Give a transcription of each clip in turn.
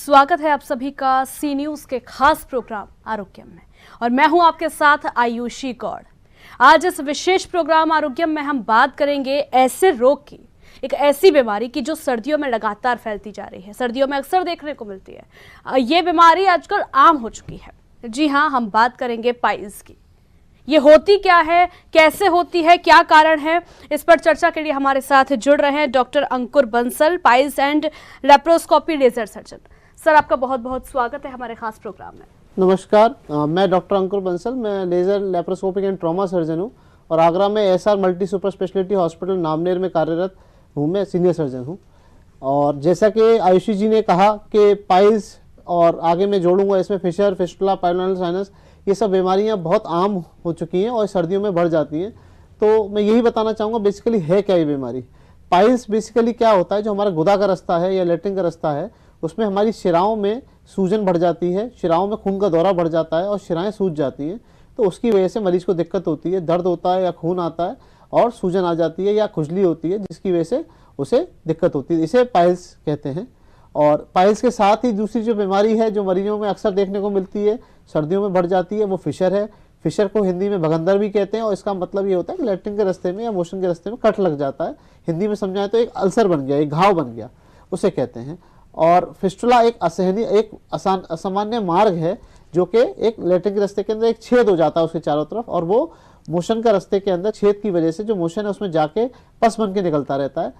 स्वागत है आप सभी का सी न्यूज के खास प्रोग्राम आरोग्यम में और मैं हूं आपके साथ आयुषी गौड़। आज इस विशेष प्रोग्राम आरोग्यम में हम बात करेंगे ऐसे रोग की, एक ऐसी बीमारी की जो सर्दियों में लगातार फैलती जा रही है, सर्दियों में अक्सर देखने को मिलती है। ये बीमारी आजकल आम हो चुकी है। जी हाँ, हम बात करेंगे पाइल्स की। ये होती क्या है, कैसे होती है, क्या कारण है, इस पर चर्चा के लिए हमारे साथ जुड़ रहे हैं doctor Ankur Bansal, piles and laparoscopy laser surgeon. Sir, आपका बहुत बहुत स्वागत है हमारे खास प्रोग्राम में। नमस्कार, मैं डॉक्टर अंकुर बंसल, मैं laser laparoscopic and trauma surgeon हूँ और आगरा में SR multi super speciality hospital नामनेर में कार्यरत हूँ। मैं सीनियर सर्जन हूँ। और जैसा कि आयुषी जी ने कहा कि पाइल्स और आगे मैं जोड़ूंगा इसमें फिशर, फिस्टुला, पाइलोनल साइनस, ये सब बीमारियां बहुत आम हो चुकी हैं और सर्दियों में बढ़ जाती हैं। तो मैं यही बताना चाहूँगा बेसिकली है क्या ये बीमारी। पाइल्स बेसिकली क्या होता है, जो हमारा गुदा का रास्ता है या लेट्रिन का रास्ता है, उसमें हमारी शिराओं में सूजन बढ़ जाती है, शिराओं में खून का दौरा बढ़ जाता है और शिराएं सूज जाती हैं। तो उसकी वजह से मरीज को दिक्कत होती है, दर्द होता है या खून आता है और सूजन आ जाती है या खुजली होती है, जिसकी वजह से उसे दिक्कत होती है। इसे पाइल्स कहते हैं। और पाइल्स के साथ ही दूसरी जो बीमारी है जो मरीजों में अक्सर देखने को मिलती है, सर्दियों में बढ़ जाती है, वो फिशर है। फिशर को हिंदी में भगंदर भी कहते हैं और इसका मतलब ये होता है कि लैट्रिन के रास्ते में या मोशन के रास्ते में कट लग जाता है। हिंदी में समझाएं तो एक अल्सर बन गया, एक घाव बन गया, उसे कहते हैं। और फिस्टुला एक असहनीय, एक असामान्य मार्ग है जो कि एक लैट्रिन के रास्ते के अंदर एक छेद हो जाता है उसके चारों तरफ, और वो मोशन का रास्ते के अंदर छेद की वजह से जो मोशन है उसमें जाके पस बन के निकलता रहता है।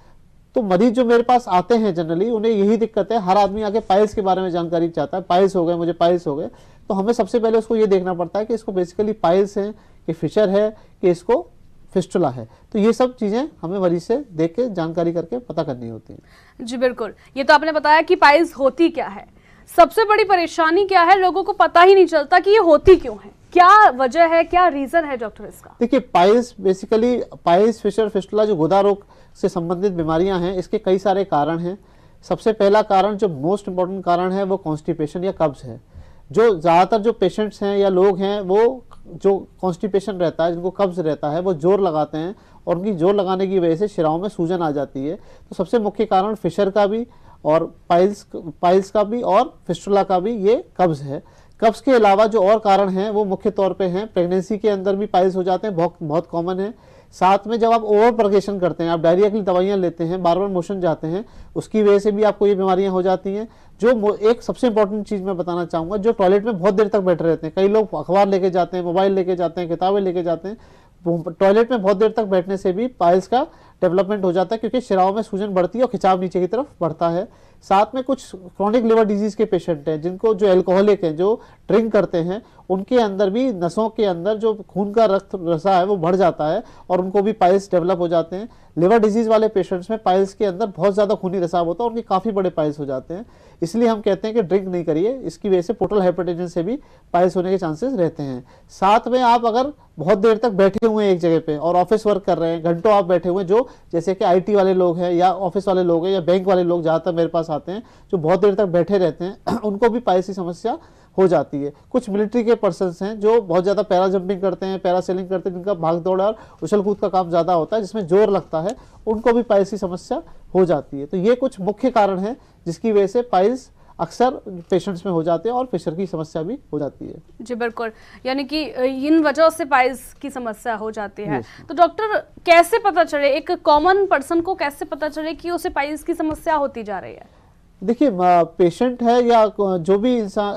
तो मरीज जो मेरे पास आते हैं जनरली, उन्हें यही दिक्कत है। हर आदमी आके पाइल्स के बारे में जानकारी चाहता है, पाइल्स हो गए, मुझे पाइल्स हो गए। तो हमें सबसे पहले उसको ये देखना पड़ता है कि इसको बेसिकली पाइल्स है कि फिशर है कि इसको फिस्टुला है। तो ये सब चीजें हमें मरीज से देख के जानकारी करके पता करनी होती है। जी बिल्कुल, ये तो आपने बताया कि पाइल्स होती क्या है। सबसे बड़ी परेशानी क्या है, लोगों को पता ही नहीं चलता कि ये होती क्यों है, क्या वजह है, क्या रीजन है डॉक्टर इसका? देखिए, piles basically piles, fissure, fistula जो गुदा रोग से संबंधित बीमारियां हैं, इसके कई सारे कारण हैं। सबसे पहला कारण, जो मोस्ट इंपॉर्टेंट कारण है, वो कॉन्स्टिपेशन या कब्ज है। जो ज़्यादातर जो पेशेंट्स हैं या लोग हैं, वो जो कॉन्स्टिपेशन रहता है, जिनको कब्ज रहता है, वो जोर लगाते हैं और उनकी जोर लगाने की वजह से शिराओं में सूजन आ जाती है। तो सबसे मुख्य कारण फिशर का भी और पाइल्स का भी और फिस्टुला का भी ये कब्ज है। कब्ज के अलावा जो और कारण हैं वो मुख्य तौर पे हैं, प्रेगनेंसी के अंदर भी पाइल्स हो जाते हैं, बहुत कॉमन है। साथ में जब आप ओवर प्रोग्रेशन करते हैं, आप डायरिया की दवाइयां लेते हैं, बार बार मोशन जाते हैं, उसकी वजह से भी आपको ये बीमारियां हो जाती हैं। जो एक सबसे इंपॉर्टेंट चीज़ मैं बताना चाहूँगा, जो टॉयलेट में बहुत देर तक बैठे रहते हैं, कई लोग अखबार लेके जाते हैं, मोबाइल लेके जाते हैं, किताबें लेके जाते हैं, टॉयलेट में बहुत देर तक बैठने से भी पाइल्स का डेवलपमेंट हो जाता है, क्योंकि शिराओं में सूजन बढ़ती है और खिंचाव नीचे की तरफ बढ़ता है। साथ में कुछ क्रॉनिक लिवर डिजीज के पेशेंट हैं, जिनको जो एल्कोहलिक हैं, जो ड्रिंक करते हैं, उनके अंदर भी नसों के अंदर जो खून का रक्त रसा है वो बढ़ जाता है और उनको भी पाइल्स डेवलप हो जाते हैं। लिवर डिजीज वाले पेशेंट्स में पाइल्स के अंदर बहुत ज़्यादा खूनी रिसाव होता है और उनके काफ़ी बड़े पाइल्स हो जाते हैं। इसलिए हम कहते हैं कि ड्रिंक नहीं करिए, इसकी वजह से पोर्टल हाइपरटेंशन से भी पाइल्स होने के चांसेस रहते हैं। साथ में आप अगर बहुत देर तक बैठे हुए हैं एक जगह पे और ऑफिस वर्क कर रहे हैं, घंटों आप बैठे हुए हैं, जो जैसे कि आईटी वाले लोग हैं या ऑफिस वाले लोग हैं या बैंक वाले लोग ज़्यादातर मेरे पास आते हैं, जो बहुत देर तक बैठे रहते हैं, उनको भी पाइल्स की समस्या हो जाती है। कुछ मिलिट्री के पर्सन्स हैं जो बहुत ज़्यादा पैरा जंपिंग करते हैं, पैरासेलिंग करते हैं, जिनका भाग दौड़ और उछल कूद का काम ज़्यादा होता है, जिसमें जोर लगता है, उनको भी पाइल्स की समस्या हो जाती है। तो ये कुछ मुख्य कारण है जिसकी वजह से पाइल्स अक्सर पेशेंट्स में हो जाते हैं और फिशर की समस्या भी हो जाती है। जी बिल्कुल, यानी कि इन वजह से पाइल्स की समस्या हो जाती है। तो डॉक्टर, कैसे पता चले, एक कॉमन पर्सन को कैसे पता चले कि उसे पाइल्स की समस्या होती जा रही है? देखिए, पेशेंट है या जो भी इंसान,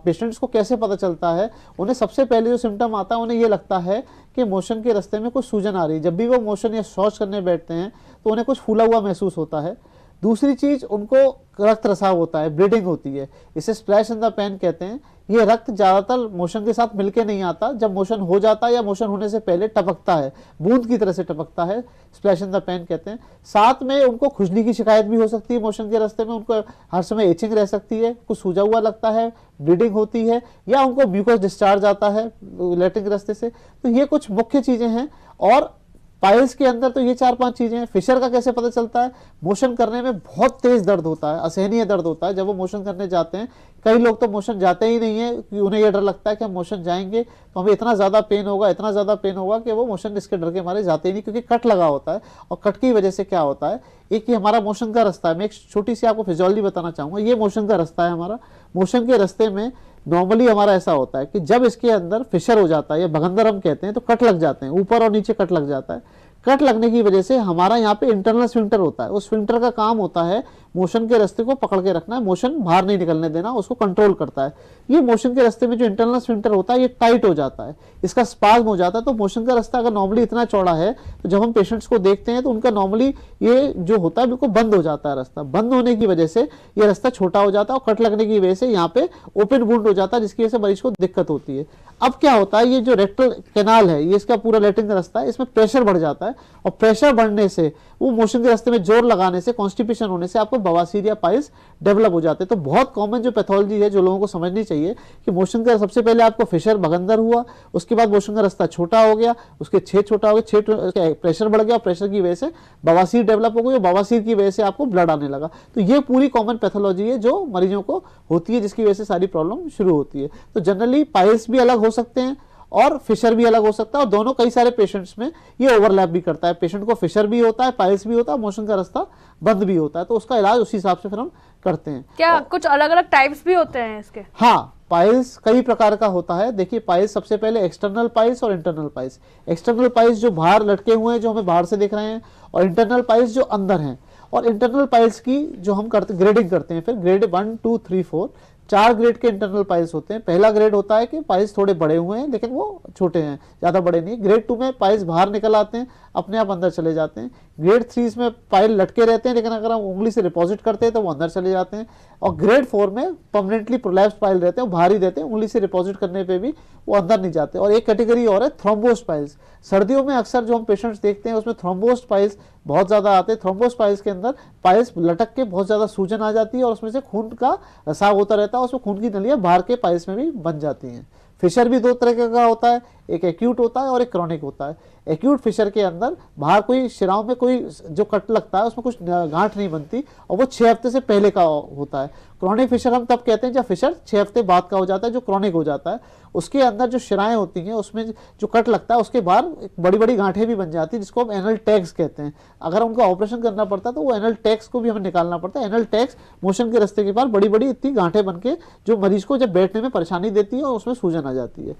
पेशेंट्स को कैसे पता चलता है, उन्हें सबसे पहले जो सिम्टम आता है, उन्हें ये लगता है कि मोशन के रास्ते में कुछ सूजन आ रही है। जब भी वो मोशन या शौच करने बैठते हैं तो उन्हें कुछ फूला हुआ महसूस होता है। दूसरी चीज़, उनको रक्त रसाव होता है, ब्लीडिंग होती है, इसे स्प्लैश इन द पैन कहते हैं। ये रक्त ज़्यादातर मोशन के साथ मिलके नहीं आता, जब मोशन हो जाता है या मोशन होने से पहले टपकता है, बूंद की तरह से टपकता है, स्प्लैश इन द पैन कहते हैं। साथ में उनको खुजली की शिकायत भी हो सकती है मोशन के रास्ते में, उनको हर समय एचिंग रह सकती है, कुछ सूजा हुआ लगता है, ब्लीडिंग होती है, या उनको म्यूकस डिस्चार्ज आता है लैट्रिन के रास्ते से। तो ये कुछ मुख्य चीज़ें हैं। और पाइल्स के अंदर तो ये 4-5 चीजें हैं। फिशर का कैसे पता चलता है? मोशन करने में बहुत तेज दर्द होता है, असहनीय दर्द होता है जब वो मोशन करने जाते हैं। कई लोग तो मोशन जाते ही नहीं है कि उन्हें ये डर लगता है कि हम मोशन जाएंगे तो हमें इतना ज्यादा पेन होगा, इतना ज्यादा पेन होगा कि वो मोशन इसके डर के मारे जाते ही नहीं, क्योंकि कट लगा होता है। और कट की वजह से क्या होता है, एक ये हमारा मोशन का रास्ता है। मैं एक छोटी सी आपको फिजियोलॉजी बताना चाहूंगा। ये मोशन का रास्ता है हमारा। मोशन के रास्ते में नॉर्मली हमारा ऐसा होता है कि जब इसके अंदर फिशर हो जाता है या भगंदर हम कहते हैं, तो कट लग जाते हैं, ऊपर और नीचे कट लग जाता है। कट लगने की वजह से हमारा यहाँ पे इंटरनल स्फिंक्टर होता है। उस स्फिंक्टर का काम होता है मोशन के रास्ते को पकड़ के रखना है, मोशन बाहर नहीं निकलने देना, उसको कंट्रोल करता है। ये मोशन के रास्ते में जो इंटरनल स्फिंक्टर होता है ये टाइट हो जाता है, इसका स्पाज्म हो जाता है। तो मोशन का रास्ता अगर नॉर्मली इतना चौड़ा है तो जब हम पेशेंट्स को देखते हैं तो उनका नॉर्मली ये जो होता है बिल्कुल बंद हो जाता है। रास्ता बंद होने की वजह से ये रास्ता छोटा हो जाता है और कट लगने की वजह से यहाँ पे ओपन वुंड हो जाता है, जिसकी वजह से मरीज को दिक्कत होती है। अब क्या होता है, ये जो रेक्टल कैनाल है, ये इसका पूरा लैट्रिन का रास्ता है, इसमें प्रेशर बढ़ जाता है और प्रेशर बढ़ने से, वो मोशन के रास्ते में जोर लगाने से, कॉन्स्टिपेशन होने से आपको बवासीर या पाइल्स डेवलप हो जाते हैं। तो बहुत कॉमन जो पैथोलॉजी है जो लोगों को समझनी चाहिए कि मोशन का सबसे पहले आपको फिशर भगंदर हुआ, उसके बाद मोशन का रास्ता छोटा हो गया, उसके छेद छोटा हो गया, छेद प्रेशर बढ़ गया, प्रेशर की वजह से बवासीर डेवलप हो गई, बवासीर की वजह से आपको ब्लड आने लगा। तो ये पूरी कॉमन पैथोलॉजी है जो मरीजों को होती है, जिसकी वजह से सारी प्रॉब्लम शुरू होती है। तो जनरली पाइल्स भी अलग हो सकते हैं और फिशर भी अलग हो सकता है, और दोनों कई सारे पेशेंट्स में ये ओवरलैप भी करता है। पेशेंट को फिशर भी होता है, पाइल्स भी होता है, मोशन का रास्ता बंद भी होता है, तो उसका इलाज उसी हिसाब से फिर हम करते हैं। क्या कुछ अलग अलग टाइप्स भी होते हैं इसके? हाँ, पाइल्स कई प्रकार का होता है। देखिए, पाइल्स सबसे पहले एक्सटर्नल पाइल्स और इंटरनल पाइल्स। एक्सटर्नल पाइल्स जो बाहर लटके हुए हैं, जो हमें बाहर से दिख रहे हैं, और इंटरनल पाइल्स जो अंदर हैं। और इंटरनल पाइल्स की जो हम करते ग्रेडिंग करते हैं, फिर ग्रेड 1, 2, 3, 4 4 ग्रेड के इंटरनल पाइल्स होते हैं। पहला ग्रेड होता है कि पाइल्स थोड़े बड़े हुए हैं लेकिन वो छोटे हैं, ज्यादा बड़े नहीं। ग्रेड 2 में पाइल्स बाहर निकल आते हैं, अपने आप अंदर चले जाते हैं। ग्रेड 3 में पाइल लटके रहते हैं, लेकिन अगर हम उंगली से डिपॉजिट करते हैं तो वो अंदर चले जाते हैं। और ग्रेड 4 में परमानेंटली प्रोलैप्स पाइल रहते हैं, वो बाहर ही रहते हैं, उंगली से डिपॉजिट करने पे भी वो अंदर नहीं जाते। और एक कैटेगरी और है थ्रोम्बोस्ड पाइल्स। सर्दियों में अक्सर जो हम पेशेंट्स देखते हैं उसमें थ्रोम्बोस्ड पाइल्स बहुत ज्यादा आते हैं। थ्रोम्बोस्ड पाइल्स के अंदर पाइल्स लटक के बहुत ज्यादा सूजन आ जाती है और उसमें से खून का रिसाव होता रहता है, उसमें खून की नलियां बाहर के पाइल्स में भी बन जाती हैं। फिशर भी दो तरह का होता है, एक एक्यूट होता है और एक क्रॉनिक होता है। एक्यूट फिशर के अंदर बाहर कोई शिराओं में कोई जो कट लगता है उसमें कुछ गांठ नहीं बनती और वो 6 हफ्ते से पहले का होता है। क्रॉनिक फिशर हम तब कहते हैं जब फिशर 6 हफ्ते बाद का हो जाता है, जो क्रॉनिक हो जाता है। उसके अंदर जो शिराएं होती हैं उसमें जो कट लगता है उसके बाहर बड़ी बड़ी गांठें भी बन जाती है, जिसको हम एनल टैग्स कहते हैं। अगर उनका ऑपरेशन करना पड़ता है तो वो एनल टैग्स को भी हमें निकालना पड़ता है। एनल टैग्स मोशन के रास्ते के बाहर बड़ी बड़ी इतनी गांठें बन के जो मरीज को जब बैठने में परेशानी देती है और उसमें सूजन आ जाती है।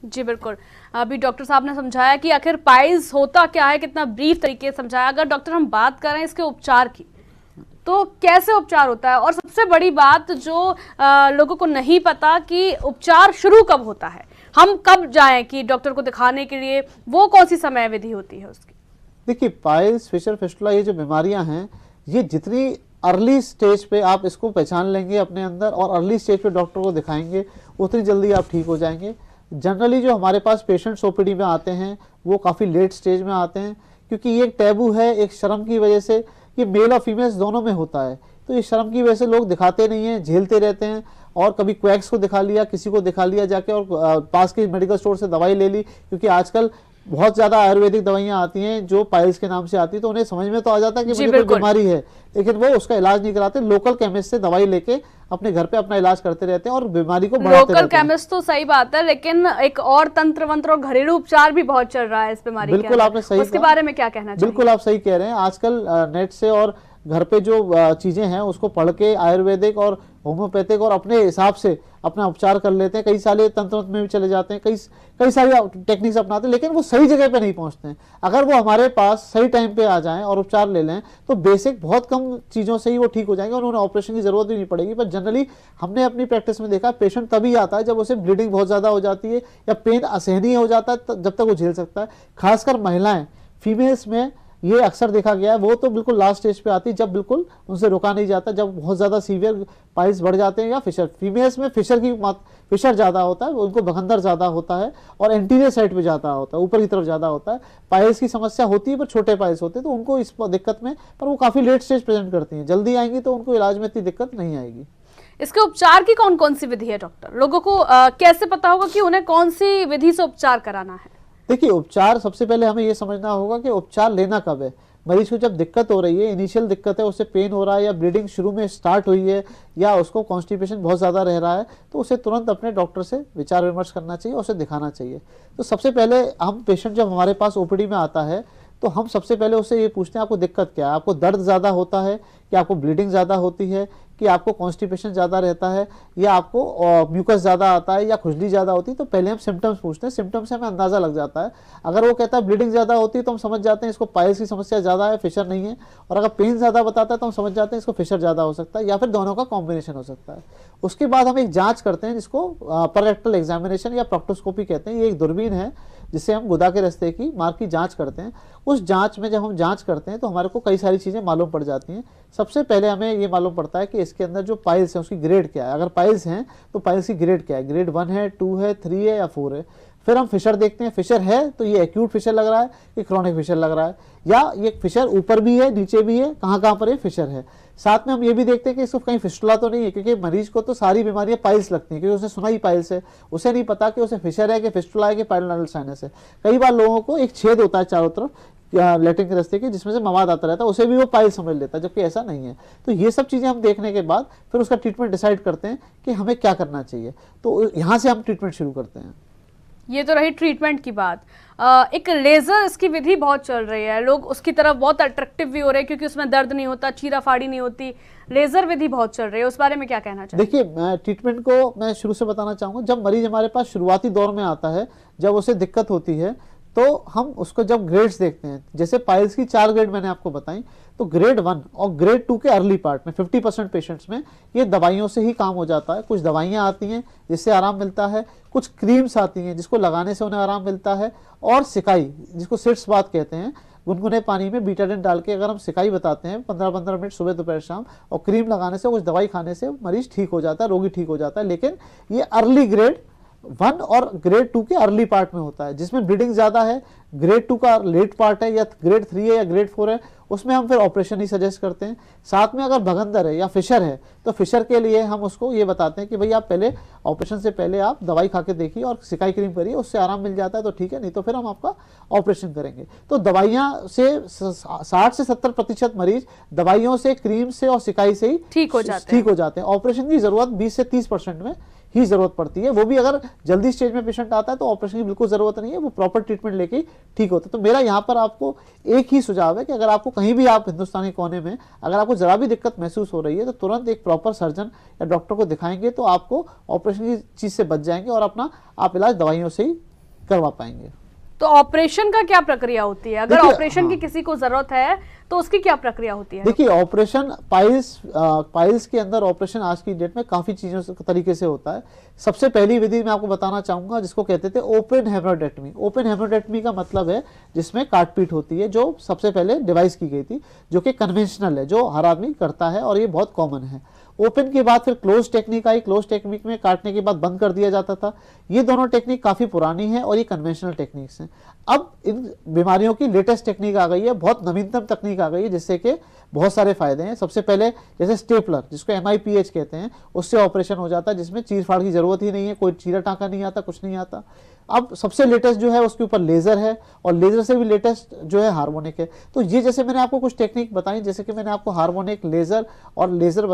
जी बिल्कुल, अभी डॉक्टर साहब ने समझाया कि आखिर पाइल्स होता क्या है, कितना ब्रीफ तरीके से समझाया। अगर डॉक्टर हम बात करें इसके उपचार की, तो कैसे उपचार होता है? और सबसे बड़ी बात जो लोगों को नहीं पता कि उपचार शुरू कब होता है, हम कब जाएं कि डॉक्टर को दिखाने के लिए, वो कौन सी समय विधि होती है उसकी? देखिए, पाइल्स, फिशर, फिस्टुला, ये जो बीमारियां हैं, ये जितनी अर्ली स्टेज पे आप इसको पहचान लेंगे अपने अंदर और अर्ली स्टेज पे डॉक्टर को दिखाएंगे, उतनी जल्दी आप ठीक हो जाएंगे। जनरली जो हमारे पास पेशेंट्स ओपीडी में आते हैं वो काफ़ी लेट स्टेज में आते हैं, क्योंकि ये एक टैबू है, एक शर्म की वजह से। ये मेल और फीमेल्स दोनों में होता है, तो ये शर्म की वजह से लोग दिखाते नहीं हैं, झेलते रहते हैं। और कभी क्वैक्स को दिखा लिया, किसी को दिखा लिया जाके, और पास के मेडिकल स्टोर से दवाई ले ली, क्योंकि आजकल बहुत ज्यादा आयुर्वेदिक दवाइयां आती हैं जो पाइल्स के नाम से आती है, तो उन्हें समझ में तो आ जाता है कि मुझे कोई बीमारी है, लेकिन वो उसका इलाज नहीं कराते। लोकल केमिस्ट से दवाई लेके अपने घर पे अपना इलाज करते रहते हैं और बीमारी को बढ़ाते रहते हैं। लोकल केमिस्ट तो सही बात है, लेकिन एक और तंत्र मंत्र और घरेलू उपचार भी बहुत चल रहा है इस बीमारी के। बिल्कुल आपने सही, उसके बारे में क्या कहना चाहिए? बिल्कुल आप सही कह रहे हैं। आजकल नेट से और घर पे जो चीजें हैं उसको पढ़ के आयुर्वेदिक और होम्योपैथिक और अपने हिसाब से अपना उपचार कर लेते हैं। कई सारे तंत्र में भी चले जाते हैं, कई सारी टेक्निक्स अपनाते हैं, लेकिन वो सही जगह पे नहीं पहुंचते हैं। अगर वो हमारे पास सही टाइम पे आ जाएं और उपचार ले लें तो बेसिक बहुत कम चीज़ों से ही वो ठीक हो जाएंगे और उन्हें ऑपरेशन की जरूरत भी नहीं पड़ेगी। पर जनरली हमने अपनी प्रैक्टिस में देखा, पेशेंट तभी आता है जब उसे ब्लीडिंग बहुत ज़्यादा हो जाती है या पेन असहनीय हो जाता है, जब तक वो झेल सकता है। खासकर महिलाएं, फीमेल्स में ये अक्सर देखा गया है, वो तो बिल्कुल लास्ट स्टेज पे आती है जब बिल्कुल उनसे रोका नहीं जाता, जब बहुत ज्यादा सीवियर पाइल्स बढ़ जाते हैं। या फिशर, फीमेल्स में फिशर ज्यादा होता है, उनको भगंदर ज्यादा होता है और एंटीरियर साइड पे ज्यादा होता है, ऊपर की तरफ ज्यादा होता है। पाइल्स की समस्या होती है पर छोटे पाइल्स होते हैं, तो उनको इस दिक्कत में, पर वो काफी लेट स्टेज प्रेजेंट करती हैं। जल्दी आएंगी तो उनको इलाज में इतनी दिक्कत नहीं आएगी। इसके उपचार की कौन कौन सी विधि है डॉक्टर? लोगों को कैसे पता होगा कि उन्हें कौन सी विधि से उपचार कराना है? देखिए, उपचार सबसे पहले हमें ये समझना होगा कि उपचार लेना कब है। मरीज को जब दिक्कत हो रही है, इनिशियल दिक्कत है, उससे पेन हो रहा है या ब्लीडिंग शुरू में स्टार्ट हुई है या उसको कॉन्स्टिपेशन बहुत ज़्यादा रह रहा है, तो उसे तुरंत अपने डॉक्टर से विचार विमर्श करना चाहिए और उसे दिखाना चाहिए। तो सबसे पहले हम पेशेंट जब हमारे पास ओपीडी में आता है तो हम सबसे पहले उससे ये पूछते हैं आपको दिक्कत क्या है, आपको दर्द ज़्यादा होता है, कि आपको ब्लीडिंग ज़्यादा होती है, कि आपको कॉन्स्टिपेशन ज़्यादा रहता है, या आपको म्यूकस ज़्यादा आता है या खुजली ज़्यादा होती है। तो पहले हम सिम्टम्स पूछते हैं, सिम्टम्स से हमें अंदाज़ा लग जाता है। अगर वो कहता है ब्लीडिंग ज़्यादा होती है तो हम समझ जाते हैं इसको पाइल्स की समस्या ज़्यादा है, फिशर नहीं है। और अगर पेन ज़्यादा बताता है तो हम समझ जाते हैं इसको फिशर ज़्यादा हो सकता है या फिर दोनों का कॉम्बिनेशन हो सकता है। उसके बाद हम एक जाँच करते हैं जिसको पररेक्टल एग्जामिनेशन या प्रोक्टोस्कोपी कहते हैं। ये एक दूरबीन है जिससे हम गुदा के रास्ते की मार्ग की जांच करते हैं। उस जांच में जब हम जांच करते हैं तो हमारे को कई सारी चीज़ें मालूम पड़ जाती हैं। सबसे पहले हमें ये मालूम पड़ता है कि इसके अंदर जो पाइल्स हैं उसकी ग्रेड क्या है। अगर पाइल्स हैं तो पाइल्स की ग्रेड क्या है, ग्रेड 1 है, 2 है, 3 है या 4 है। फिर हम फिशर देखते हैं, फिशर है तो ये एक्यूट फिशर लग रहा है कि क्रॉनिक फिशर लग रहा है, या ये फिशर ऊपर भी है नीचे भी है, कहाँ कहाँ पर ये फिशर है। साथ में हम ये भी देखते हैं कि इसको कहीं फिस्टुला तो नहीं है, क्योंकि मरीज को तो सारी बीमारियां पाइल्स लगती हैं क्योंकि उसने सुना ही पाइल्स है, उसे नहीं पता कि उसे फिशर है कि फिस्टुला है कि पाइलोनल साइनस है। कई बार लोगों को एक छेद होता है चारों तरफ लैट्रिन के रास्ते के जिसमें से मवाद आता रहता है, उसे भी वो पाइल समझ लेता है, जबकि ऐसा नहीं है। तो ये सब चीज़ें हम देखने के बाद फिर उसका ट्रीटमेंट डिसाइड करते हैं कि हमें क्या करना चाहिए। तो यहाँ से हम ट्रीटमेंट शुरू करते हैं। ये तो रही ट्रीटमेंट की बात। एक लेजर इसकी विधि बहुत चल रही है, लोग उसकी तरफ बहुत अट्रैक्टिव भी हो रहे हैं क्योंकि उसमें दर्द नहीं होता, चीरा फाड़ी नहीं होती। लेजर विधि बहुत चल रही है, उस बारे में क्या कहना चाहिए? देखिए, ट्रीटमेंट को मैं शुरू से बताना चाहूँगा। जब मरीज हमारे पास शुरुआती दौर में आता है, जब उसे दिक्कत होती है, तो हम उसको जब ग्रेड्स देखते हैं, जैसे पाइल्स की 4 ग्रेड मैंने आपको बताई, तो ग्रेड 1 और ग्रेड 2 के अर्ली पार्ट में 50% पेशेंट्स में ये दवाइयों से ही काम हो जाता है। कुछ दवाइयाँ आती हैं जिससे आराम मिलता है, कुछ क्रीम्स आती हैं जिसको लगाने से उन्हें आराम मिलता है, और सिकाई जिसको सिट्स बात कहते हैं, गुनगुने पानी में बीटाडिन डाल के अगर हम सिकाई बताते हैं 15-15 मिनट सुबह दोपहर शाम, और क्रीम लगाने से, कुछ दवाई खाने से मरीज ठीक हो जाता है, रोगी ठीक हो जाता है। लेकिन ये अर्ली ग्रेड 1 और ग्रेड 2 के अर्ली पार्ट में होता है, जिसमें ब्लीडिंग ज़्यादा है। ग्रेड 2 का लेट पार्ट है या ग्रेड 3 है या ग्रेड 4 है, उसमें हम फिर ऑपरेशन ही सजेस्ट करते हैं। साथ में अगर भगंदर है या फिशर है तो फिशर के लिए हम उसको ये बताते हैं कि भाई आप पहले ऑपरेशन से पहले आप दवाई खा के देखिए और सिकाई क्रीम करिए, उससे आराम मिल जाता है तो ठीक है, नहीं तो फिर हम आपका ऑपरेशन करेंगे। तो दवाइयाँ से 60 से 70% मरीज दवाइयों से, क्रीम से और सिकाई से ही ठीक हो जाते हैं। ऑपरेशन की जरूरत 20 से 30% में ही जरूरत पड़ती है। वो भी अगर जल्दी स्टेज में पेशेंट आता है तो ऑपरेशन की बिल्कुल जरूरत नहीं है, वो प्रॉपर ट्रीटमेंट लेके ठीक होता है। तो मेरा यहाँ पर आपको एक ही सुझाव है कि अगर आपको कहीं भी, आप हिंदुस्तानी कोने में अगर आपको जरा भी दिक्कत महसूस हो रही है तो तुरंत एक प्रॉपर सर्जन या डॉक्टर को दिखाएंगे तो आपको ऑपरेशन की चीज से बच जाएंगे और अपना आप इलाज दवाइयों से ही करवा पाएंगे। तो ऑपरेशन का क्या प्रक्रिया होती है? अगर ऑपरेशन की किसी को जरूरत है तो उसकी क्या प्रक्रिया होती है? देखिए, ऑपरेशन पाइल्स के अंदर ऑपरेशन आज की डेट में काफी चीजों से तरीके से होता है। सबसे पहली विधि मैं आपको बताना चाहूंगा जिसको कहते थे ओपन हेमरोडेक्टमी। ओपन हेमरोडेक्टमी का मतलब है जिसमें काटपीट होती है, जो सबसे पहले डिवाइस की गई थी, जो कि कन्वेंशनल है, जो हर आदमी करता है और ये बहुत कॉमन है। ओपन के बाद फिर क्लोज टेक्निक आई। क्लोज टेक्निक में काटने के बाद बंद कर दिया जाता था। ये दोनों टेक्निक काफी पुरानी है और ये कन्वेंशनल टेक्निक्स हैं। अब इन बीमारियों की लेटेस्ट टेक्निक आ गई है, बहुत नवीनतम तकनीक आ गई है, जिससे कि बहुत सारे फायदे हैं। सबसे पहले जैसे स्टेपलर, जिसको MIPH कहते हैं, उससे ऑपरेशन हो जाता है, जिसमें चीर फाड़ की जरूरत ही नहीं है, कोई चीरा टाँका नहीं आता, कुछ नहीं आता। अब सबसे लेटेस्ट जो है उसके ऊपर लेजर है, और लेजर से भी लेटेस्ट जो है हार्मोनिक है। तो ये जैसे मैंने आपको कुछ टेक्निक बताई, जैसे कि मैंने आपको हार्मोनिक, लेजर और लेजर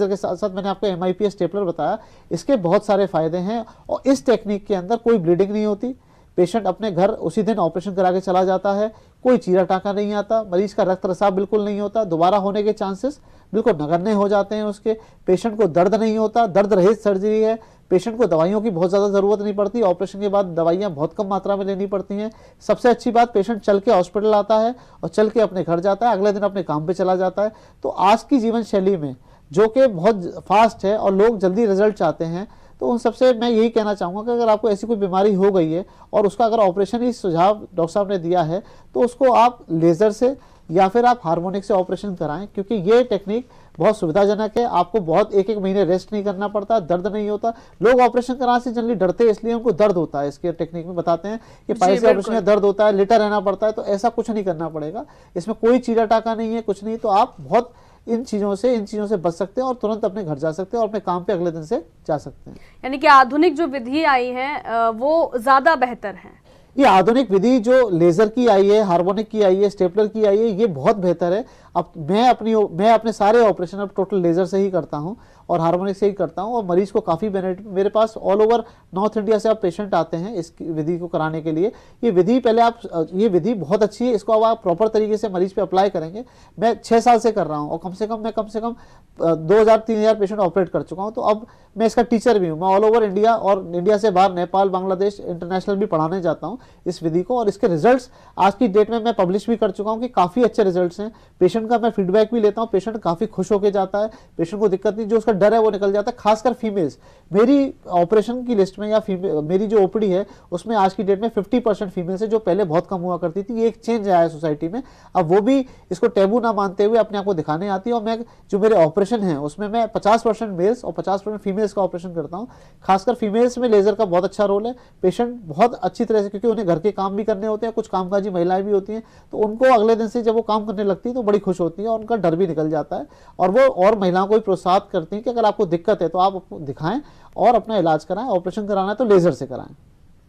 के साथ साथ मैंने आपको MIPH स्टेपलर बताया, इसके बहुत सारे फायदे हैं। और इस टेक्निक के अंदर कोई ब्लीडिंग नहीं होती, पेशेंट अपने घर उसी दिन ऑपरेशन करा के चला जाता है, कोई चीरा टाँका नहीं आता, मरीज का रक्त रिसाव बिल्कुल नहीं होता, दोबारा होने के चांसेस बिल्कुल नगण्य हो जाते हैं उसके। पेशेंट को दर्द नहीं होता, दर्द रहित सर्जरी है, पेशेंट को दवाइयों की बहुत ज़्यादा ज़रूरत नहीं पड़ती, ऑपरेशन के बाद दवाइयाँ बहुत कम मात्रा में लेनी पड़ती हैं। सबसे अच्छी बात, पेशेंट चल के हॉस्पिटल आता है और चल के अपने घर जाता है, अगले दिन अपने काम पे चला जाता है। तो आज की जीवन शैली में, जो कि बहुत फास्ट है और लोग जल्दी रिजल्ट चाहते हैं, तो उन सबसे मैं यही कहना चाहूँगा कि अगर आपको ऐसी कोई बीमारी हो गई है और उसका अगर ऑपरेशन ही सुझाव डॉक्टर साहब ने दिया है, तो उसको आप लेज़र से या फिर आप हार्मोनिक से ऑपरेशन कराएं, क्योंकि ये टेक्निक बहुत सुविधाजनक है। आपको बहुत एक महीने रेस्ट नहीं करना पड़ता, दर्द नहीं होता। लोग ऑपरेशन कराने से जनरली डरते हैं, इसलिए उनको दर्द होता है। इसके टेक्निक में बताते हैं कि पाइल्स के ऑपरेशन में दर्द होता है, लेटा रहना पड़ता है, तो ऐसा कुछ नहीं करना पड़ेगा। इसमें कोई चीरा टाका नहीं है, कुछ नहीं। तो आप बहुत इन चीज़ों से बच सकते हैं और तुरंत अपने घर जा सकते हैं और अपने काम पे अगले दिन से जा सकते हैं। यानी कि आधुनिक जो विधि आई है वो ज़्यादा बेहतर है। ये आधुनिक विधि जो लेजर की आई है, हार्मोनिक की आई है, स्टेपलर की आई है, ये बहुत बेहतर है। अब मैं अपने सारे ऑपरेशन अब टोटल लेजर से ही करता हूँ और हार्मोनिक से ही करता हूँ और मरीज को काफ़ी बेनिफिट, मेरे पास ऑल ओवर नॉर्थ इंडिया से आप पेशेंट आते हैं इस विधि को कराने के लिए। ये विधि पहले आप, ये विधि बहुत अच्छी है, इसको अब आप प्रॉपर तरीके से मरीज पे अप्लाई करेंगे। मैं 6 साल से कर रहा हूँ और कम से कम 2000-3000 पेशेंट ऑपरेट कर चुका हूँ। तो अब मैं इसका टीचर भी हूँ। मैं ऑल ओवर इंडिया और इंडिया से बाहर नेपाल, बांग्लादेश, इंटरनेशनल भी पढ़ाने जाता हूँ इस विधि को। और इसके रिजल्ट्स आज की डेट में मैं पब्लिश भी कर चुका हूँ कि काफ़ी अच्छे रिजल्ट्स हैं। पेशेंट का मैं फीडबैक भी लेता हूँ, पेशेंट काफ़ी खुश होकर जाता है, पेशेंट को दिक्कत नहीं, जो उसका डर है वो निकल जाता है। खासकर फीमेल्स, मेरी ऑपरेशन की लिस्ट में या मेरी जो ओपीडी है उसमें आज की डेट में 50% फीमेल्स है, जो पहले बहुत कम हुआ करती थी। ये एक चेंज आया है सोसाइटी में। अब वो भी इसको टैबू ना मानते हुए अपने आप को दिखाने आती है। और मैं जो मेरे ऑपरेशन है उसमें मैं 50% मेल्स और 50% फीमेल्स का ऑपरेशन करता हूँ। खासकर फीमेल्स में लेजर का बहुत अच्छा रोल है। पेशेंट बहुत अच्छी तरह से, क्योंकि उन्हें घर के काम भी करने होते हैं, कुछ कामकाजी महिलाएं भी होती हैं, तो उनको अगले दिन से जब वो काम करने लगती है तो बड़ी खुश होती है और उनका डर भी निकल जाता है। और वो और महिलाओं को भी प्रोत्साहित करती हैं कि अगर आपको दिक्कत है तो आप दिखाएं और अपना इलाज कराएं। ऑपरेशन कराना है तो लेजर से कराएं।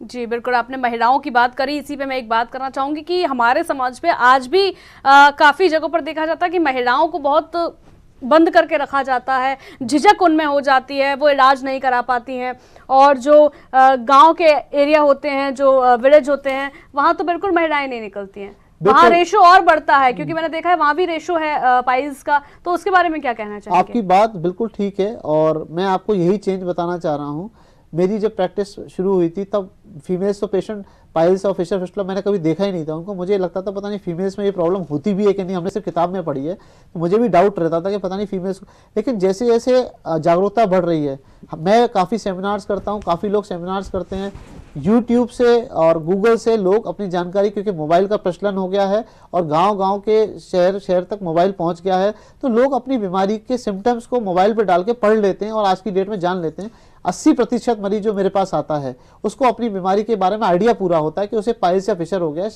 जी बिल्कुल, आपने महिलाओं की बात करी, इसी पे मैं एक बात करना चाहूंगी कि हमारे समाज पे आज भी काफ़ी जगहों पर देखा जाता है कि महिलाओं को बहुत बंद करके रखा जाता है, झिझक उनमें हो जाती है, वो इलाज नहीं करा पाती हैं। और जो गांव के एरिया होते हैं, जो विलेज होते हैं, वहाँ तो बिल्कुल महिलाएं नहीं निकलती हैं। वहाँ रेशो और बढ़ता है, क्योंकि मैंने देखा है वहाँ भी रेशो है पाइल्स का। तो उसके बारे में क्या कहना चाहिए? आपकी बात बिल्कुल ठीक है और मैं आपको यही चेंज बताना चाह रहा हूँ। मेरी जब प्रैक्टिस शुरू हुई थी तब फीमेल्स तो पेशेंट पाइल्स और फिशर फिस्टुला मैंने कभी देखा ही नहीं था उनको। मुझे लगता था पता नहीं फीमेल्स में ये प्रॉब्लम होती भी है कि नहीं, हमने सिर्फ किताब में पढ़ी है, तो मुझे भी डाउट रहता था कि पता नहीं फीमेल्स। लेकिन जैसे जैसे जागरूकता बढ़ रही है, मैं काफ़ी सेमिनार्स करता हूँ, काफ़ी लोग सेमिनार्स करते हैं यूट्यूब से और गूगल से, लोग अपनी जानकारी, क्योंकि मोबाइल का प्रचलन हो गया है और गांव-गांव के शहर तक मोबाइल पहुंच गया है, तो लोग अपनी बीमारी के सिम्टम्स को मोबाइल पर डाल के पढ़ लेते हैं और आज की डेट में जान लेते हैं। 80% मरीज जो मेरे पास आता है उसको अपनी बीमारी के बारे में आइडिया पूरा होता है कि उसे पाइल्स या फिशर हो गया,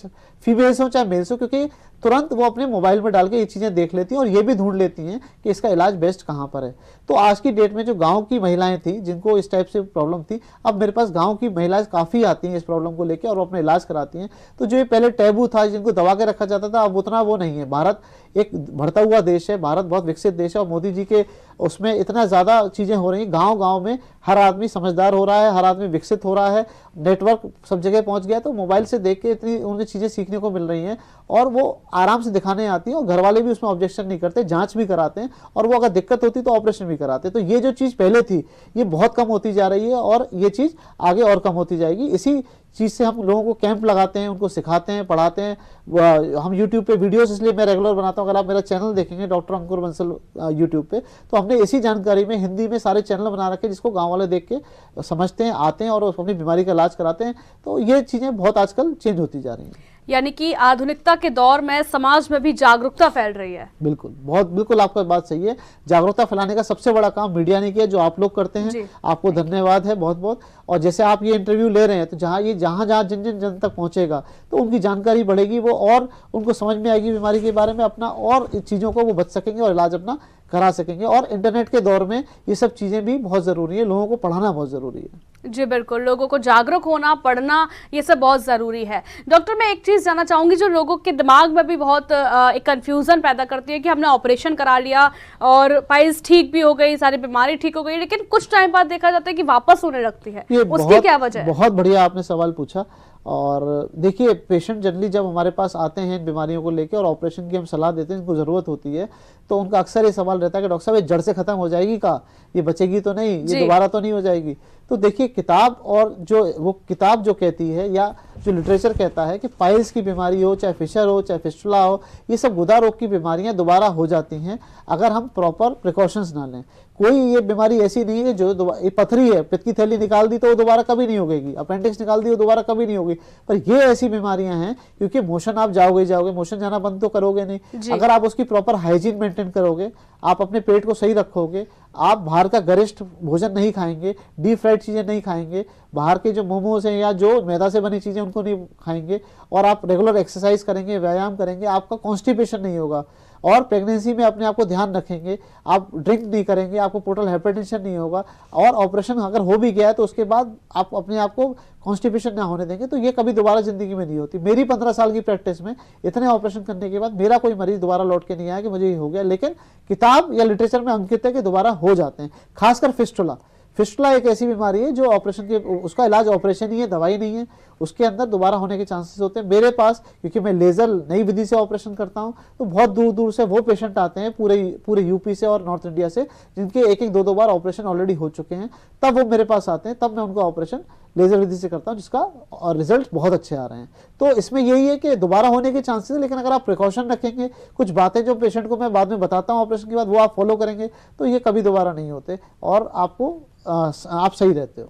फीमेल्स हो चाहे मेल्स हो, क्योंकि तुरंत वो अपने मोबाइल में डाल के ये चीज़ें देख लेती हैं और ये भी ढूंढ लेती हैं कि इसका इलाज बेस्ट कहाँ पर है। तो आज की डेट में जो गांव की महिलाएं थी जिनको इस टाइप से प्रॉब्लम थी, अब मेरे पास गांव की महिलाएं काफ़ी आती हैं इस प्रॉब्लम को लेकर और अपना इलाज कराती हैं। तो जो ये पहले टैबू था, जिनको दबा के रखा जाता था, अब उतना वो नहीं है। भारत एक बढ़ता हुआ देश है, भारत बहुत विकसित देश है और मोदी जी के उसमें इतना ज़्यादा चीज़ें हो रही हैं। गांव-गांव में हर आदमी समझदार हो रहा है, हर आदमी विकसित हो रहा है, नेटवर्क सब जगह पहुंच गया, तो मोबाइल से देख के इतनी उन्हें चीज़ें सीखने को मिल रही हैं और वो आराम से दिखाने आती हैं और घर वाले भी उसमें ऑब्जेक्शन नहीं करते, जांच भी कराते हैं और वो अगर दिक्कत होती तो ऑपरेशन भी कराते हैं। तो ये जो चीज़ पहले थी ये बहुत कम होती जा रही है और ये चीज़ आगे और कम होती जाएगी। इसी चीज़ से हम लोगों को कैंप लगाते हैं, उनको सिखाते हैं, पढ़ाते हैं। हम यूट्यूब पे वीडियोस इसलिए मैं रेगुलर बनाता हूँ। अगर आप मेरा चैनल देखेंगे डॉक्टर अंकुर बंसल यूट्यूब पे, तो हमने इसी जानकारी में हिंदी में सारे चैनल बना रखे जिसको गांव वाले देख के समझते हैं, आते हैं और अपनी बीमारी का इलाज कराते हैं। तो ये चीज़ें बहुत आजकल चेंज होती जा रही हैं। यानी कि आधुनिकता के दौर में समाज में भी जागरूकता फैल रही है। बिल्कुल आपका बात सही है। जागरूकता फैलाने का सबसे बड़ा काम मीडिया ने किया, जो आप लोग करते हैं, आपको धन्यवाद है बहुत बहुत। और जैसे आप ये इंटरव्यू ले रहे हैं तो जहाँ जन तक पहुंचेगा तो उनकी जानकारी बढ़ेगी, वो और उनको समझ में आएगी बीमारी के बारे में, अपना और चीज़ों को वो बच सकेंगे और इलाज अपना करा सकेंगे। और इंटरनेट के दौर में ये सब चीज़ें भी बहुत ज़रूरी है, लोगों को पढ़ाना बहुत ज़रूरी है। जी बिल्कुल, लोगों को जागरूक होना, पढ़ना, ये सब बहुत ज़रूरी है। डॉक्टर, मैं एक चीज़ जानना चाहूँगी जो लोगों के दिमाग में भी बहुत एक कन्फ्यूज़न पैदा करती है कि हमने ऑपरेशन करा लिया और पाइल्स ठीक भी हो गई, सारी बीमारी ठीक हो गई, लेकिन कुछ टाइम बाद देखा जाता है कि वापस होने लगती है, उसकी क्या वजह है? बहुत बढ़िया आपने सवाल पूछा। और देखिए, पेशेंट जनरली जब हमारे पास आते हैं इन बीमारियों को लेकर और ऑपरेशन की हम सलाह देते हैं, इनको ज़रूरत होती है, तो उनका अक्सर ये सवाल रहता है कि डॉक्टर साहब ये जड़ से ख़त्म हो जाएगी का, ये बचेगी तो नहीं, ये दोबारा तो नहीं हो जाएगी? तो देखिए, किताब और जो वो किताब जो कहती है या जो लिटरेचर कहता है कि पाइल्स की बीमारी हो, चाहे फिशर हो, चाहे फिस्टुला हो, ये सब गुदा रोग की बीमारियां दोबारा हो जाती हैं अगर हम प्रॉपर प्रिकॉशंस ना लें। कोई ये बीमारी ऐसी नहीं है जो ये पथरी है, पित्त की थैली निकाल दी तो वो दोबारा कभी नहीं होगी, अपेंडिक्स निकाल दी वो दोबारा कभी नहीं होगी। पर ये ऐसी बीमारियां हैं क्योंकि मोशन आप जाओगे, मोशन जाना बंद तो करोगे नहीं। अगर आप उसकी प्रॉपर हाइजीन मेंटेन करोगे, आप अपने पेट को सही रखोगे, आप बाहर का गरिष्ठ भोजन नहीं खाएंगे, डीप फ्राइड चीज़ें नहीं खाएंगे, बाहर के जो मोमोज हैं या जो मैदा से बनी चीज़ें उनको नहीं खाएंगे, और आप रेगुलर एक्सरसाइज करेंगे, व्यायाम करेंगे, आपका कॉन्स्टिपेशन नहीं होगा। और प्रेगनेंसी में अपने आप को ध्यान रखेंगे, आप ड्रिंक नहीं करेंगे, आपको पोर्टल हाइपरटेंशन नहीं होगा, और ऑपरेशन अगर हो भी गया है तो उसके बाद आप अपने आप को कॉन्स्टिपेशन ना होने देंगे, तो ये कभी दोबारा जिंदगी में नहीं होती। मेरी 15 साल की प्रैक्टिस में इतने ऑपरेशन करने के बाद मेरा कोई मरीज दोबारा लौट के नहीं आया कि मुझे ये हो गया, लेकिन किताब या लिटरेचर में अंकित है कि दोबारा हो जाते हैं। खासकर फिस्टुला, फिस्टुला एक ऐसी बीमारी है जो ऑपरेशन के, उसका इलाज ऑपरेशन ही है, दवाई नहीं है, उसके अंदर दोबारा होने के चांसेस होते हैं। मेरे पास, क्योंकि मैं लेजर नई विधि से ऑपरेशन करता हूं, तो बहुत दूर दूर से वो पेशेंट आते हैं पूरे यूपी से और नॉर्थ इंडिया से, जिनके एक एक दो बार ऑपरेशन ऑलरेडी हो चुके हैं, तब वो मेरे पास आते हैं, तब मैं उनका ऑपरेशन लेजर विधि से करता हूं, जिसका रिजल्ट बहुत अच्छे आ रहे हैं। तो इसमें यही है कि दोबारा होने के चांसेस है, लेकिन अगर आप प्रिकॉशन रखेंगे, कुछ बातें जो पेशेंट को मैं बाद में बताता हूं ऑपरेशन के बाद, वो आप फॉलो करेंगे, तो ये कभी दोबारा नहीं होते और आपको आप सही रहते हो।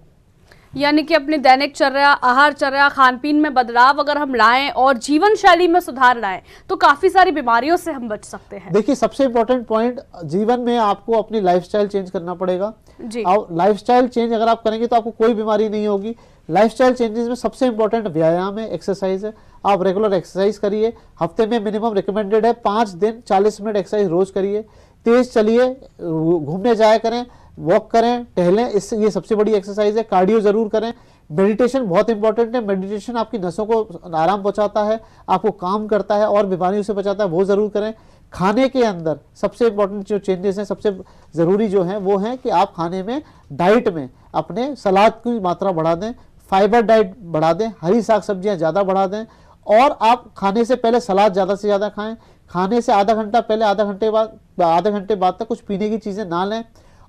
यानी कि अपनी दैनिकचर्या, आहारचर्या, खानपीन में बदलाव अगर हम लाएं और जीवन शैली में सुधार लाएं तो काफी सारी बीमारियों से हम बच सकते हैं। देखिए, सबसे इंपॉर्टेंट पॉइंट, जीवन में आपको अपनी लाइफस्टाइल चेंज करना पड़ेगा जी। और लाइफस्टाइल चेंज अगर आप करेंगे तो आपको कोई बीमारी नहीं होगी। लाइफस्टाइल चेंजेस में सबसे इंपॉर्टेंट व्यायाम है, एक्सरसाइज है। आप रेगुलर एक्सरसाइज करिए, हफ्ते में मिनिमम रिकमेंडेड है 5 दिन 40 मिनट एक्सरसाइज रोज करिए, तेज चलिए, घूमने जाया करें, वॉक करें, टहलें, इससे ये सबसे बड़ी एक्सरसाइज है। कार्डियो जरूर करें। मेडिटेशन बहुत इंपॉर्टेंट है, मेडिटेशन आपकी नसों को आराम पहुंचाता है, आपको काम करता है और बीमारियों से बचाता है, वो जरूर करें। खाने के अंदर सबसे इंपॉर्टेंट जो चेंजेस हैं, सबसे जरूरी जो हैं, वो हैं कि आप खाने में, डाइट में अपने सलाद की मात्रा बढ़ा दें, फाइबर डाइट बढ़ा दें, हरी साग सब्जियां ज़्यादा बढ़ा दें, और आप खाने से पहले सलाद ज़्यादा से ज़्यादा खाएं। खाने से आधा घंटा पहले, आधे घंटे बाद तक कुछ पीने की चीज़ें ना लें,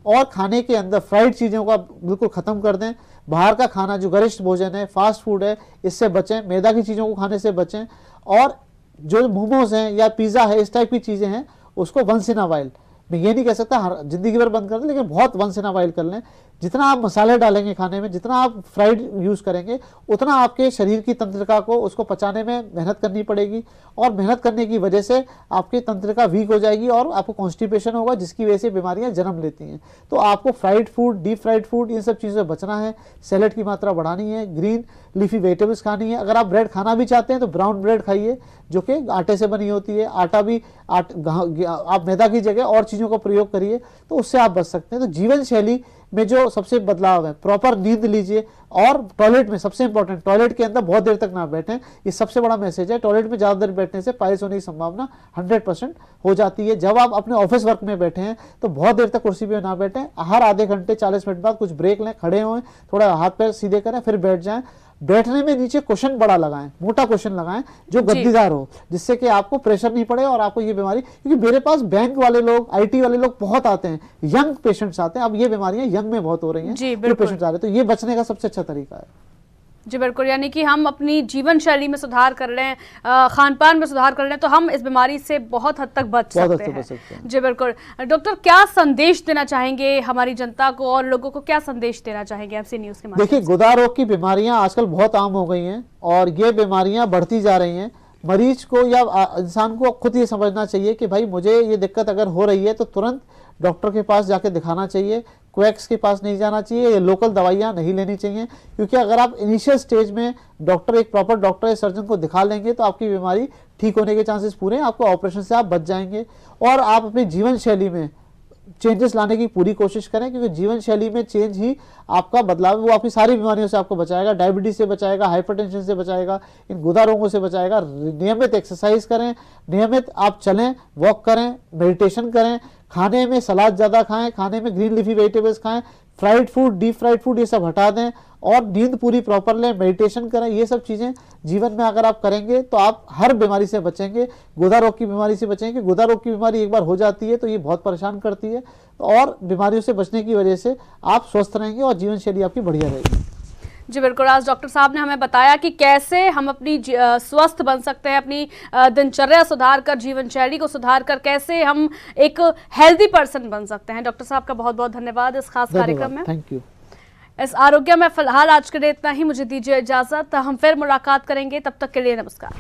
और खाने के अंदर फ्राइड चीज़ों का बिल्कुल ख़त्म कर दें। बाहर का खाना, जो गरिष्ठ भोजन है, फास्ट फूड है, इससे बचें। मैदा की चीज़ों को खाने से बचें, और जो मोमोज हैं या पिज़्ज़ा है, इस टाइप की चीज़ें हैं, उसको वंस इन अ वाइल, मैं ये नहीं कह सकता हर जिंदगी भर बंद कर दें, लेकिन बहुत वंस इन अ वाइल कर लें। जितना आप मसाले डालेंगे खाने में, जितना आप फ्राइड यूज़ करेंगे, उतना आपके शरीर की तंत्रिका को, उसको पचाने में मेहनत करनी पड़ेगी, और मेहनत करने की वजह से आपकी तंत्रिका वीक हो जाएगी और आपको कॉन्स्टिपेशन होगा, जिसकी वजह से बीमारियां जन्म लेती हैं। तो आपको fried food, deep fried food, इन सब चीज़ों से बचना है। सैलेड की मात्रा बढ़ानी है, ग्रीन लीफी वेजिटेबल्स खानी है। अगर आप ब्रेड खाना भी चाहते हैं तो ब्राउन ब्रेड खाइए, जो कि आटे से बनी होती है। आटा भी आप मैदा की जगह और चीज़ों का प्रयोग करिए, तो उससे आप बच सकते हैं। तो जीवन शैली में जो सबसे बदलाव है, प्रॉपर नींद लीजिए, और टॉयलेट में सबसे इंपॉर्टेंट, टॉयलेट के अंदर बहुत देर तक ना बैठें, ये सबसे बड़ा मैसेज है। टॉयलेट में ज़्यादा देर बैठने से पाइल्स होने की संभावना 100% हो जाती है। जब आप अपने ऑफिस वर्क में बैठे हैं तो बहुत देर तक कुर्सी पे ना बैठें, हर आधे घंटे 40 मिनट बाद कुछ ब्रेक लें, खड़े हों, थोड़ा हाथ पैर सीधे करें, फिर बैठ जाएं। बैठने में नीचे कुशन बड़ा लगाएं, मोटा कुशन लगाएं जो गद्दीदार हो, जिससे कि आपको प्रेशर नहीं पड़े और आपको ये बीमारी, क्योंकि मेरे पास बैंक वाले लोग, आईटी वाले लोग बहुत आते हैं, यंग पेशेंट्स आते हैं। अब ये बीमारियां यंग में बहुत हो रही हैं, जो पेशेंट्स आ रहे हैं, तो ये बचने का सबसे अच्छा तरीका है। जी बिल्कुल, यानी कि हम अपनी जीवन शैली में सुधार कर लें, खान पान में सुधार कर लें, तो हम इस बीमारी से बहुत हद तक बच सकते हैं। जी बिल्कुल। डॉक्टर, क्या संदेश देना चाहेंगे हमारी जनता को, और लोगों को क्या संदेश देना चाहेंगे एमसी न्यूज़ के माध्यम से? देखिए, गुदा रोग की बीमारियां आजकल बहुत आम हो गई हैं, और ये बीमारियां बढ़ती जा रही हैं। मरीज को या इंसान को खुद ये समझना चाहिए कि भाई मुझे ये दिक्कत अगर हो रही है तो तुरंत डॉक्टर के पास जाके दिखाना चाहिए, क्वैक्स के पास नहीं जाना चाहिए, या लोकल दवाइयाँ नहीं लेनी चाहिए। क्योंकि अगर आप इनिशियल स्टेज में डॉक्टर, एक प्रॉपर डॉक्टर या सर्जन को दिखा लेंगे तो आपकी बीमारी ठीक होने के चांसेस पूरे हैं, आपको ऑपरेशन से आप बच जाएंगे। और आप अपनी जीवन शैली में चेंजेस लाने की पूरी कोशिश करें, क्योंकि जीवन शैली में चेंज ही आपका बदलाव है, वो आपकी सारी बीमारियों से आपको बचाएगा। डायबिटीज से बचाएगा, हाइपरटेंशन से बचाएगा, इन गुदा रोगों से बचाएगा। नियमित एक्सरसाइज करें, नियमित आप चलें, वॉक करें, मेडिटेशन करें, खाने में सलाद ज़्यादा खाएं, खाने में ग्रीन लीफी वेजिटेबल्स खाएं, fried food, deep fried food ये सब हटा दें, और नींद पूरी प्रॉपर लें, मेडिटेशन करें। ये सब चीज़ें जीवन में अगर आप करेंगे तो आप हर बीमारी से बचेंगे। गुदा रोग की बीमारी से बचेंगे। गुदा रोग की बीमारी एक बार हो जाती है तो ये बहुत परेशान करती है, और बीमारियों से बचने की वजह से आप स्वस्थ रहेंगे और जीवन शैली आपकी बढ़िया रहेगी। जी बिल्कुल, आज डॉक्टर साहब ने हमें बताया कि कैसे हम अपनी स्वस्थ बन सकते हैं, अपनी दिनचर्या सुधार कर, जीवन शैली को सुधार कर कैसे हम एक हेल्दी पर्सन बन सकते हैं। डॉक्टर साहब का बहुत बहुत धन्यवाद इस खास कार्यक्रम में। Thank you. इस आरोग्य में फिलहाल आज के लिए इतना ही, मुझे दीजिए इजाजत, हम फिर मुलाकात करेंगे, तब तक के लिए नमस्कार।